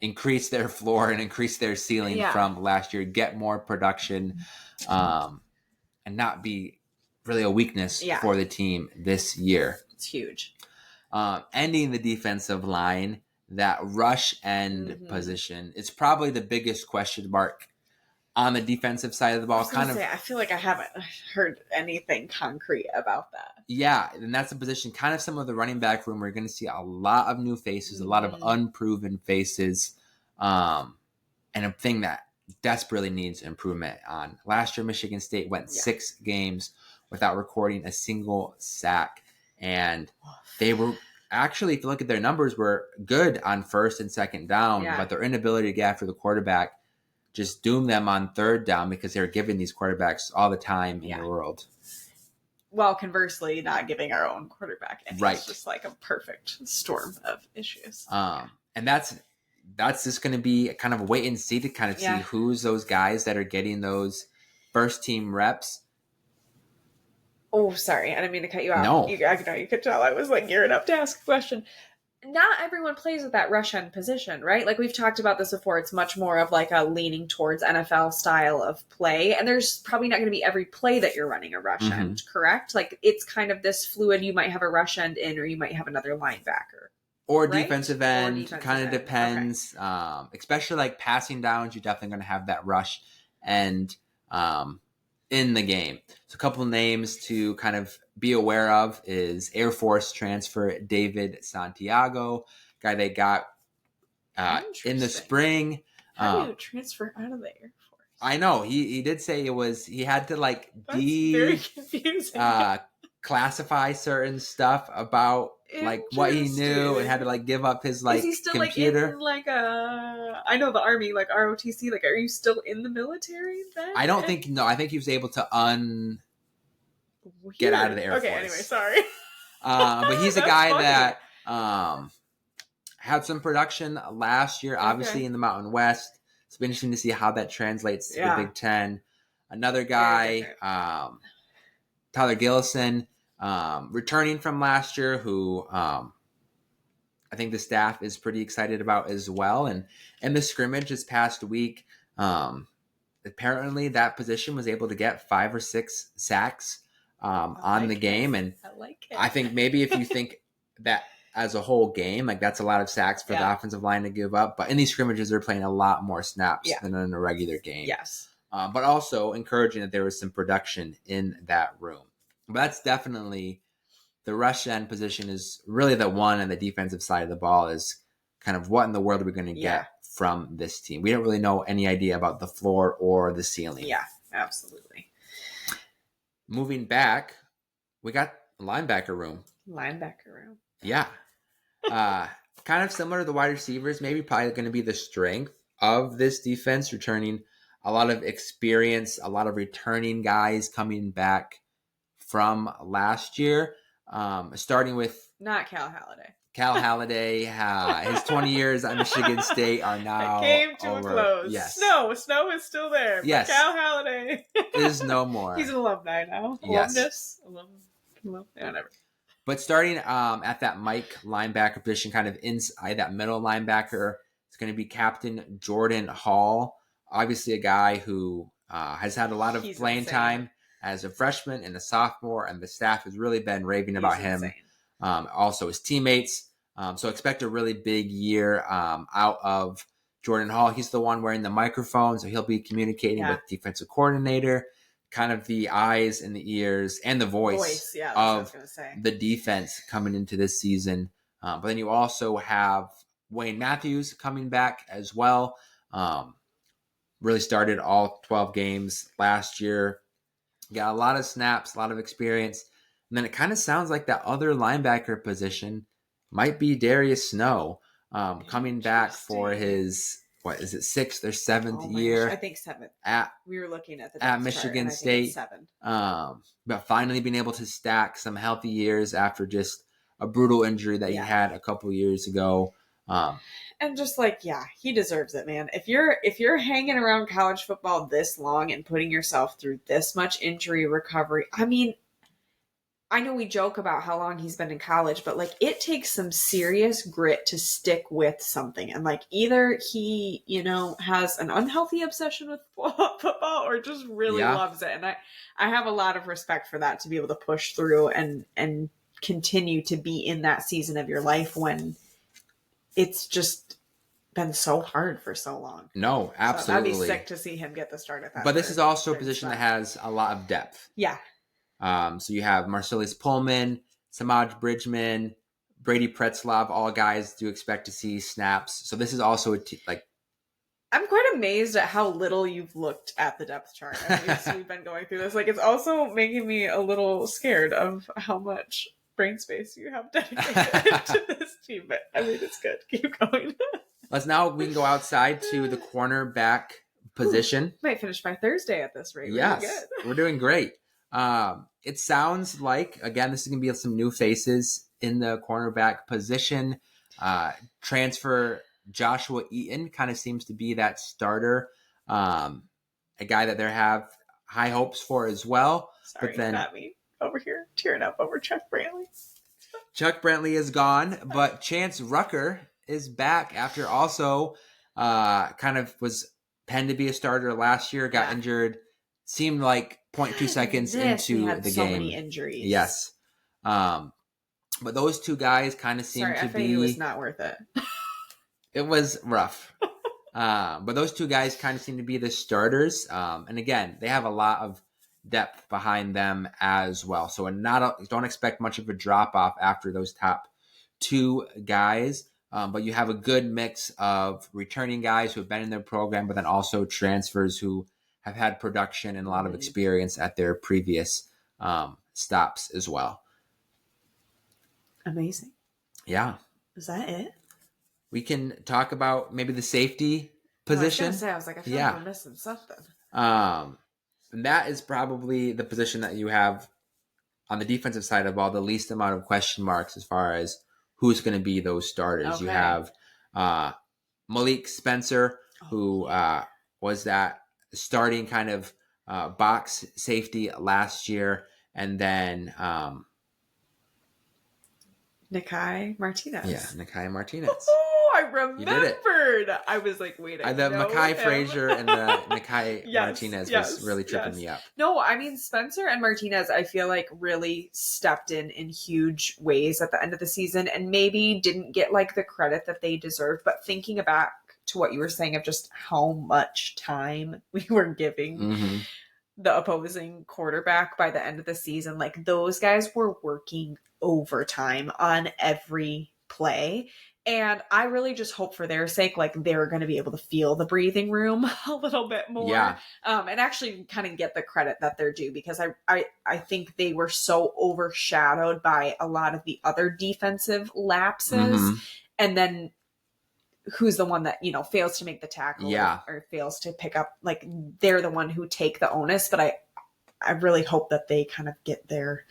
increase their floor and increase their ceiling from last year, get more production, and not be really a weakness for the team this year. It's huge. Ending the defensive line, that rush end position, it's probably the biggest question mark on the defensive side of the ball. I feel like I haven't heard anything concrete about that. Yeah, and that's a position kind of some of the running back room where you're going to see a lot of new faces, a lot of unproven faces, and a thing that desperately needs improvement on. Last year, Michigan State went 6 games without recording a single sack, and they were actually, if you look at their numbers, were good on first and second down, but their inability to get after the quarterback just doomed them on third down because they were giving these quarterbacks all the time in the world. while conversely not giving our own quarterback any. Right. It's just like a perfect storm of issues. And that's just going to be kind of a wait and see to kind of see who's those guys that are getting those first team reps. Oh, sorry. I didn't mean to cut you off. No. You could tell I was like gearing up to ask a question. Not everyone plays with that rush end position, right? Like we've talked about this before. It's much more of like a leaning towards NFL style of play. And there's probably not going to be every play that you're running a rush end, correct? Like it's kind of this fluid. You might have a rush end in, or you might have another linebacker. Or defensive end, kind of depends. Okay. Especially like passing downs, you're definitely going to have that rush end in the game. So a couple names to kind of be aware of is Air Force transfer David Santiago, guy they got in the spring. How do you transfer out of the Air Force? I know. He did say he had to like very confusing. Classify certain stuff about like what he knew and had to like give up his like is he still computer. Like in like I know the Army, like ROTC, like are you still in the military then? I don't think I think he was able to get out of the Air Force. Okay, anyway, sorry. But he's a guy that had some production last year, obviously in the Mountain West. It's been interesting to see how that translates to the Big Ten. Another guy, Tyler Gillison, returning from last year, who I think the staff is pretty excited about as well. And in the scrimmage this past week, apparently that position was able to get 5 or 6 sacks on the game. And I like it. I think maybe if you think that as a whole game, like that's a lot of sacks for the offensive line to give up. But in these scrimmages, they're playing a lot more snaps than in a regular game. Yes. But also encouraging that there was some production in that room. But that's definitely the rush end position is really the one, and the defensive side of the ball is kind of what in the world are we going to get from this team? We don't really know any idea about the floor or the ceiling. Yeah, absolutely. Moving back, we got linebacker room. Yeah. Kind of similar to the wide receivers, maybe probably going to be the strength of this defense, returning a lot of experience, a lot of returning guys coming back from last year, starting with not Cal Halladay. Cal Halladay, his 20 years at Michigan State are now came to over. A close. Yes. Snow is still there. But yes. Cal Halladay is no more. He's an alumni now. Yes. Whatever. But starting at that Mike linebacker position, kind of inside that middle linebacker, it's going to be Captain Jordan Hall. Obviously a guy who has had a lot of playing time as a freshman and a sophomore, and the staff has really been raving about him. Also his teammates. So expect a really big year out of Jordan Hall. He's the one wearing the microphone, so he'll be communicating with defensive coordinator, kind of the eyes and the ears and the voice of the defense coming into this season. But then you also have Wayne Matthews coming back as well. Really started all 12 games last year. Got a lot of snaps, a lot of experience. And then it kind of sounds like that other linebacker position might be Darius Snow coming back for his, 6th or 7th year? I think 7th. We were looking at at Michigan State. 7th. But finally being able to stack some healthy years after just a brutal injury that he had a couple years ago. And just he deserves it, man. If you're hanging around college football this long and putting yourself through this much injury recovery, I mean, I know we joke about how long he's been in college, but it takes some serious grit to stick with something. And either he, has an unhealthy obsession with football or just really loves it. And I have a lot of respect for that, to be able to push through and continue to be in that season of your life when it's just been so hard for so long. No, absolutely. So that'd be sick to see him get the start at that. But this is also a position that has a lot of depth. Yeah. So you have Marcellus Pullman, Samaj Bridgman, Brady Pretzlaff, all guys do expect to see snaps. So this is also I'm quite amazed at how little you've looked at the depth chart as we've been going through this. It's also making me a little scared of how much brain space you have dedicated to this team. But I mean, it's good. Keep going. We can go outside to the cornerback position. Might finish by Thursday at this rate. Yes, we're doing great. It sounds like, again, this is going to be some new faces in the cornerback position. Transfer Joshua Eaton kind of seems to be that starter, a guy that they have high hopes for as well. Sorry, but then not me over here tearing up over Chuck Brantley. Chuck Brantley is gone, but Chance Rucker is back after also kind of was penned to be a starter last year, got injured, seemed like 0.2 seconds into the game. So many injuries. Yes. But those two guys kind of seem to be... FAU was not worth it. It was rough. But those two guys kind of seem to be the starters. And again, they have a lot of depth behind them as well. So don't expect much of a drop-off after those top two guys. But you have a good mix of returning guys who have been in their program, but then also transfers who have had production and a lot of experience at their previous stops as well. Amazing. Yeah. Is that it? We can talk about maybe the safety position. I was like, I feel like I'm missing something. And that is probably the position that you have on the defensive side of the ball, the least amount of question marks as far as who's going to be those starters. Okay. You have Malik Spencer, who was that starting kind of box safety last year, and then Nikai Martinez. Yeah, Nikai Martinez. Oh, I remembered. I was like, wait, the Makai Frazier and the Nikai Martinez was really tripping me up. No, I mean, Spencer and Martinez, I feel like really stepped in huge ways at the end of the season and maybe didn't get like the credit that they deserved. But thinking back to what you were saying of just how much time we were giving the opposing quarterback by the end of the season, like those guys were working overtime on every play. And I really just hope for their sake, like they're going to be able to feel the breathing room a little bit more. Yeah. And actually kind of get the credit that they're due, because I think they were so overshadowed by a lot of the other defensive lapses. And then who's the one that, fails to make the tackle or fails to pick up, like they're the one who take the onus. But I really hope that they kind of get their,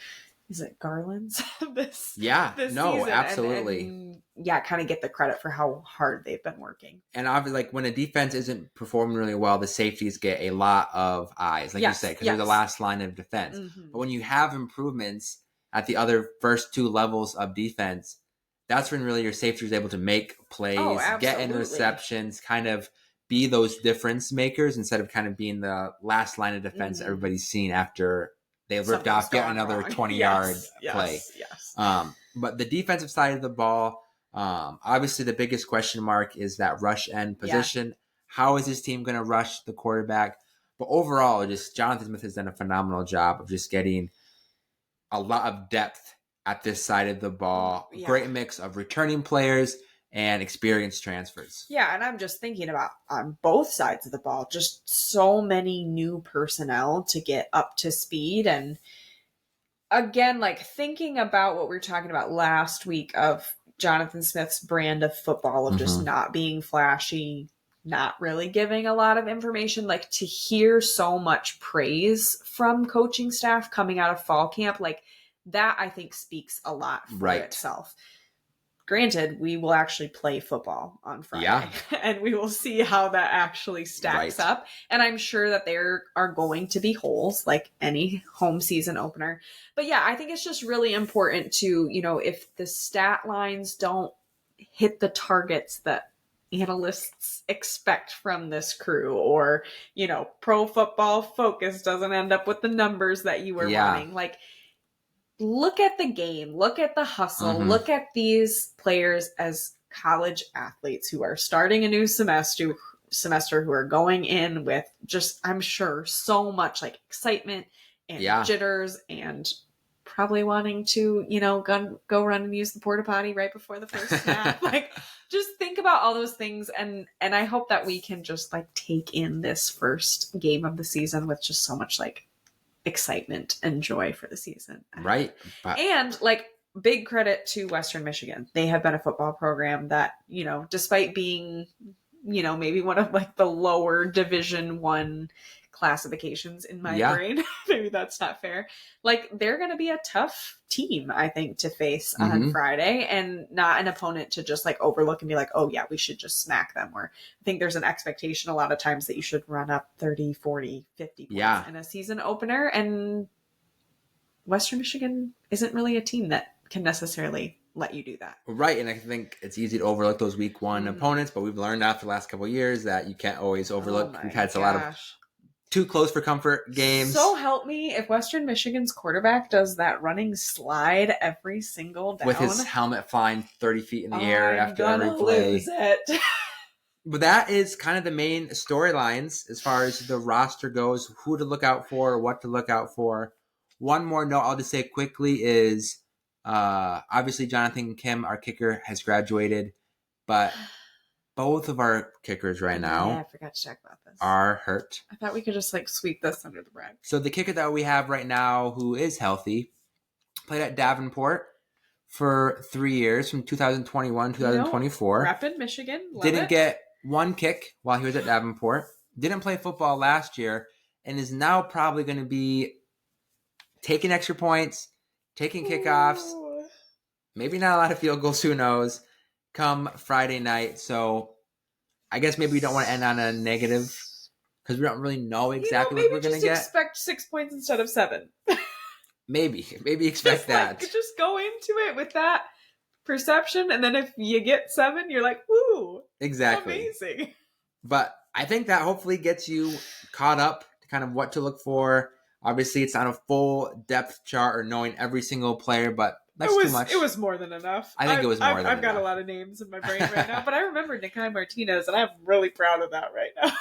is it Garland's this season? Absolutely. And kind of get the credit for how hard they've been working. And obviously, like when a defense isn't performing really well, the safeties get a lot of eyes, like you say, because they're the last line of defense. But when you have improvements at the other first two levels of defense, that's when really your safety is able to make plays, get interceptions, kind of be those difference makers instead of kind of being the last line of defense that everybody's seen after they ripped off yet another 20-yard play. But the defensive side of the ball, obviously the biggest question mark is that rush end position. How is this team going to rush the quarterback? But overall, just Jonathan Smith has done a phenomenal job of just getting a lot of depth at this side of the ball. Great mix of returning players and experienced transfers. Yeah, and I'm just thinking about on both sides of the ball, just so many new personnel to get up to speed. And again, like thinking about what we were talking about last week of Jonathan Smith's brand of football of just not being flashy, not really giving a lot of information, like to hear so much praise from coaching staff coming out of fall camp, like that I think speaks a lot for itself. Granted, we will actually play football on Friday and we will see how that actually stacks up. And I'm sure that there are going to be holes like any home season opener. But I think it's just really important to, if the stat lines don't hit the targets that analysts expect from this crew, or, Pro Football Focus doesn't end up with the numbers that you were wanting, like, look at the game, look at the hustle, look at these players as college athletes who are starting a new semester, who are going in with just, I'm sure, so much like excitement and jitters and probably wanting to, go run and use the porta potty right before the first snap. Like, just think about all those things. And I hope that we can just like take in this first game of the season with just so much like excitement and joy for the season. Right. And like big credit to Western Michigan. They have been a football program that, despite being, maybe one of like the lower Division I classifications in my brain. Maybe that's not fair. Like, they're going to be a tough team, I think, to face on Friday, and not an opponent to just like overlook and be like, oh yeah, we should just smack them. Or I think there's an expectation a lot of times that you should run up 30, 40, 50 points in a season opener. And Western Michigan isn't really a team that can necessarily let you do that. Right, and I think it's easy to overlook those week one opponents, but we've learned after the last couple of years that you can't always overlook. We've had a lot of too close for comfort games. So help me if Western Michigan's quarterback does that running slide every single down. With his helmet flying 30 feet in the air after every play. Lose it. But that is kind of the main storylines as far as the roster goes, who to look out for, what to look out for. One more note I'll just say quickly is obviously Jonathan Kim, our kicker, has graduated, but both of our kickers now I forgot to talk about this. Are hurt. I thought we could just like sweep this under the rug. So the kicker that we have right now who is healthy played at Davenport for 3 years from 2021 2024. Rapid Michigan. Didn't get one kick while he was at Davenport. Didn't play football last year and is now probably going to be taking extra points, taking kickoffs, maybe not a lot of field goals, who knows, come Friday night. So I guess maybe we don't want to end on a negative because we don't really know exactly what we're going to get. Maybe just expect 6 points instead of 7. Maybe expect that. Just go into it with that perception, and then if you get 7, you're like, woo. Exactly. Amazing. But I think that hopefully gets you caught up to kind of what to look for. Obviously, it's not a full depth chart or knowing every single player, but that's too much. It was more than enough. I think it was more than enough. I've got a lot of names in my brain right now, but I remember Nikai Martinez, and I'm really proud of that right now.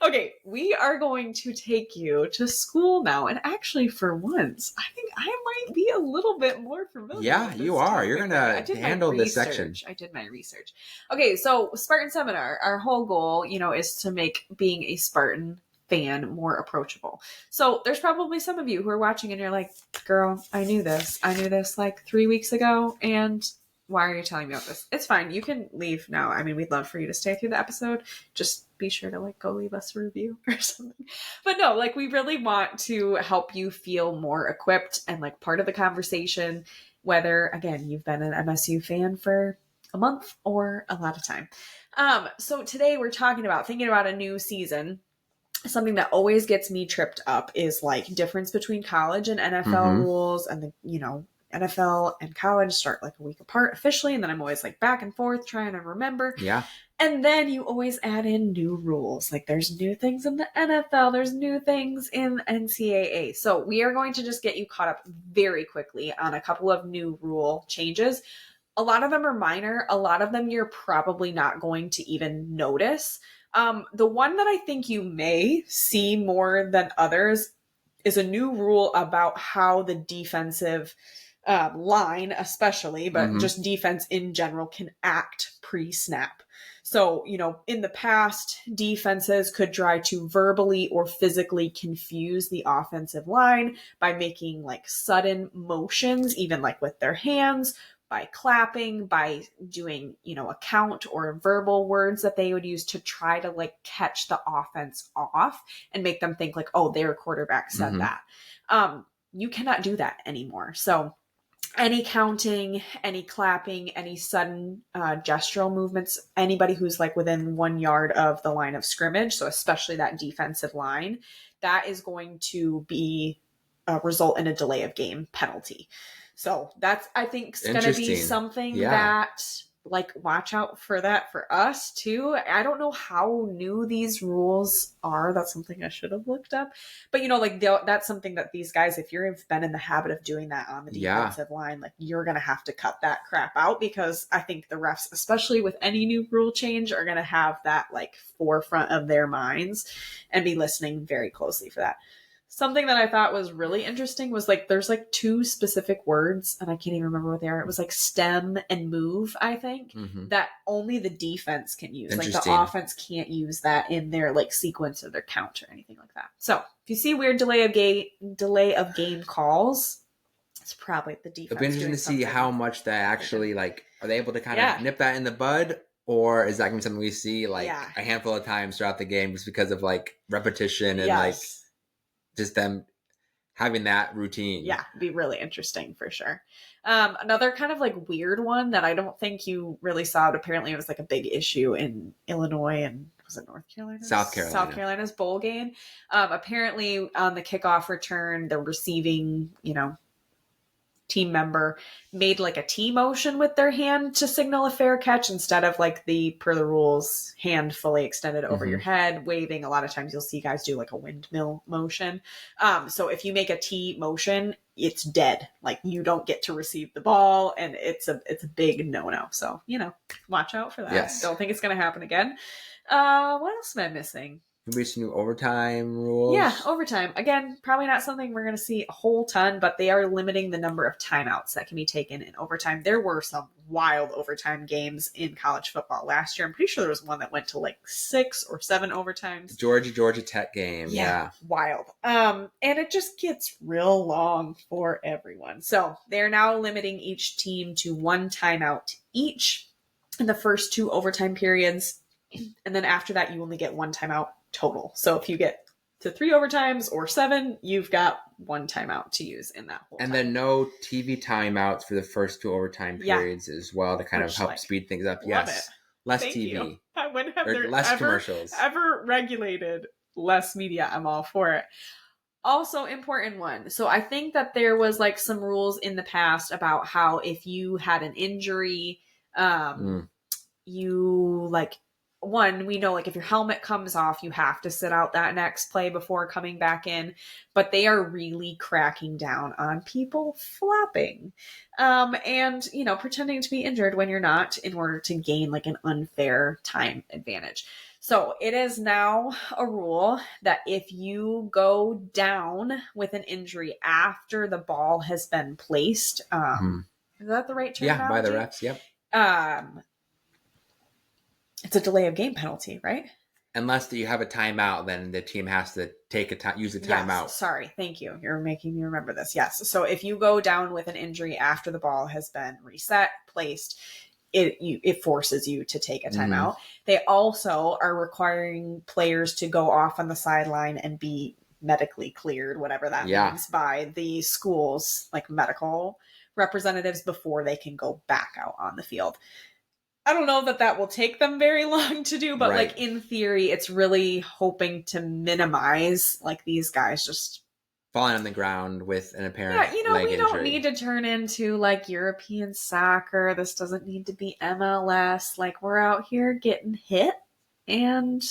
Okay, we are going to take you to school now, and actually, for once, I think I might be a little bit more familiar. Yeah, you are. You're going to handle this section. I did my research. Okay, so Spartan Seminar, our whole goal, is to make being a Spartan fan more approachable. So there's probably some of you who are watching and you're like, girl, I knew this like 3 weeks ago, and why are you telling me about this? It's fine. You can leave now. I mean, we'd love for you to stay through the episode. Just be sure to go leave us a review or something. But no, we really want to help you feel more equipped and part of the conversation, whether, again, you've been an MSU fan for a month or a lot of time. So today we're thinking about a new season. Something that always gets me tripped up is difference between college and NFL rules, and the, NFL and college start a week apart officially. And then I'm always back and forth trying to remember. Yeah. And then you always add in new rules. There's new things in the NFL. There's new things in NCAA. So we are going to just get you caught up very quickly on a couple of new rule changes. A lot of them are minor. A lot of them you're probably not going to even notice. The one that I think you may see more than others is a new rule about how the defensive line, especially, but just defense in general, can act pre-snap. So, in the past, defenses could try to verbally or physically confuse the offensive line by making sudden motions, even with their hands, by clapping, by doing, a count or verbal words that they would use to try to catch the offense off and make them think oh, their quarterback said that. You cannot do that anymore. So any counting, any clapping, any sudden gestural movements, anybody who's within 1 yard of the line of scrimmage, so especially that defensive line, that is going to be result in a delay of game penalty. So that's, I think, going to be something that, watch out for that for us too. I don't know how new these rules are. That's something I should have looked up. But, that's something that these guys, if you've been in the habit of doing that on the defensive line, you're going to have to cut that crap out, because I think the refs, especially with any new rule change, are going to have that forefront of their minds and be listening very closely for that. Something that I thought was really interesting was there's 2 specific words, and I can't even remember what they are. It was stem and move, I think, that only the defense can use. The offense can't use that in their sequence or their count or anything like that. So if you see weird delay of game calls, it's probably the defense. It'll be interesting to see how much that actually are they able to kind of nip that in the bud, Or is that going to be something we see like Yeah. a handful of times throughout the game just because of like repetition and like just them having that routine? Yeah, be really interesting for sure. Another kind of like weird one that I don't think you really saw, but apparently it was like a big issue in Illinois and was it North Carolina? South Carolina. South Carolina's bowl game. Apparently on the kickoff return, the receiving, team member made like a T motion with their hand to signal a fair catch instead of like per the rules, hand fully extended over your head, waving. A lot of times you'll see guys do like a windmill motion. So if you make a T motion, it's dead. Like you don't get to receive the ball, and it's a big no-no. So, watch out for that. Yes. Don't think it's going to happen again. What else am I missing? Maybe some new overtime rules. Yeah, overtime. Again, probably not something we're going to see a whole ton, but they are limiting the number of timeouts that can be taken in overtime. There were some wild overtime games in college football last year. I'm pretty sure there was one that went to like 6 or 7 overtimes. Georgia Tech game. Yeah. Wild. And it just gets real long for everyone. So they're now limiting each team to 1 timeout each in the first 2 overtime periods. And then after that, you only get 1 timeout total. So if you get to 3 overtimes or 7, you've got 1 timeout to use in that whole time. And then no TV timeouts for the first 2 overtime periods as well to kind of help speed things up. Yes. Less Thank TV. You. When have there less commercials. Ever regulated less media? I'm all for it. Also, important one. So I think that there was like some rules in the past about how if you had an injury, you like, one, we know like if your helmet comes off, you have to sit out that next play before coming back in, but they are really cracking down on people flopping, and, pretending to be injured when you're not in order to gain like an unfair time advantage. So it is now a rule that if you go down with an injury after the ball has been placed, is that the right terminology? Yeah, by the refs. Yep. It's a delay of game penalty, right? Unless you have a timeout, then the team has to use a timeout. Yes, sorry. Thank you. You're making me remember this. Yes. So if you go down with an injury after the ball has been reset, placed, it forces you to take a timeout. They also are requiring players to go off on the sideline and be medically cleared, whatever that means, by the school's like medical representatives before they can go back out on the field. I don't know that will take them very long to do, but like in theory, it's really hoping to minimize like these guys just falling on the ground with an apparent leg injury. We don't need to turn into like European soccer. This doesn't need to be MLS. Like we're out here getting hit and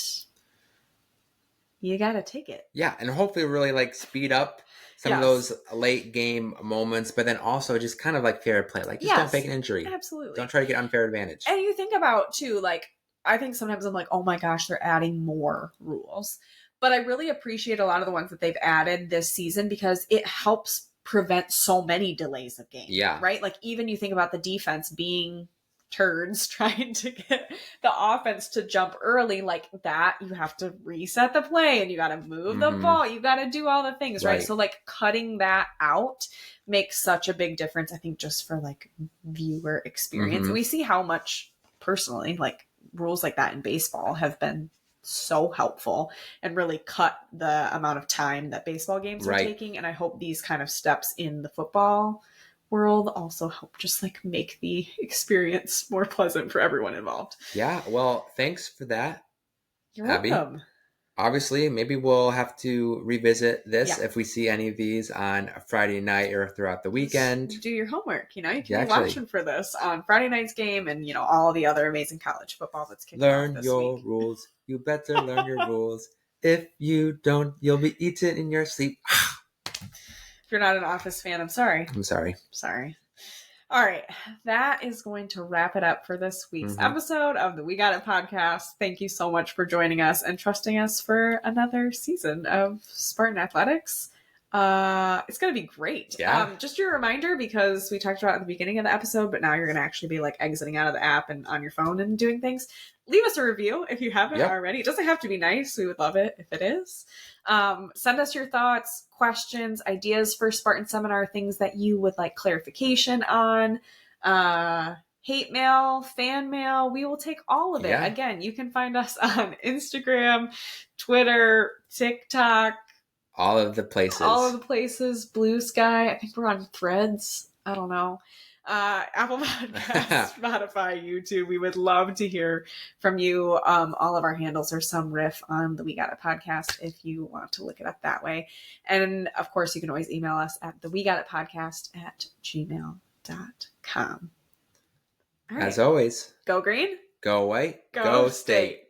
you got to take it. Yeah. And hopefully really like speed up some of those late game moments, but then also just kind of like fair play. Like just don't fake an injury. Absolutely. Don't try to get unfair advantage. And you think about too, like I think sometimes I'm like, oh my gosh, they're adding more rules. But I really appreciate a lot of the ones that they've added this season because it helps prevent so many delays of games. Yeah. Right? Like even you think about the defense being turds trying to get the offense to jump early like that, you have to reset the play and you got to move the ball, you got to do all the things, right? So like cutting that out makes such a big difference, I think, just for like viewer experience. We see how much personally like rules like that in baseball have been so helpful and really cut the amount of time that baseball games are taking, and I hope these kind of steps in the football world also help just like make the experience more pleasant for everyone involved. Yeah, well, thanks for that. You're welcome. Obviously, maybe we'll have to revisit this if we see any of these on a Friday night or throughout the weekend. Just do your homework, you can be watching for this on Friday night's game and, all the other amazing college football that's kicking off this week. Learn your rules. You better learn your rules. If you don't, you'll be eaten in your sleep. If you're not an Office fan, I'm sorry. I'm sorry. Sorry. All right. That is going to wrap it up for this week's episode of the We Got It podcast. Thank you so much for joining us and trusting us for another season of Spartan Athletics. It's going to be great. Yeah. Just your reminder, because we talked about it at the beginning of the episode, but now you're going to actually be like exiting out of the app and on your phone and doing things. Leave us a review if you haven't already. It doesn't have to be nice. We would love it if it is. Send us your thoughts, questions, ideas for Spartan Seminar, things that you would like clarification on. hate mail, fan mail. We will take all of it. Yeah. Again, you can find us on Instagram, Twitter, TikTok. All of the places. Blue Sky. I think we're on Threads. I don't know. Apple Podcasts, Spotify, YouTube. We would love to hear from you. All of our handles are some riff on the We Got It podcast if you want to look it up that way. And of course, you can always email us at the We Got It podcast at gmail.com. All right. As always, go green, go white, go state.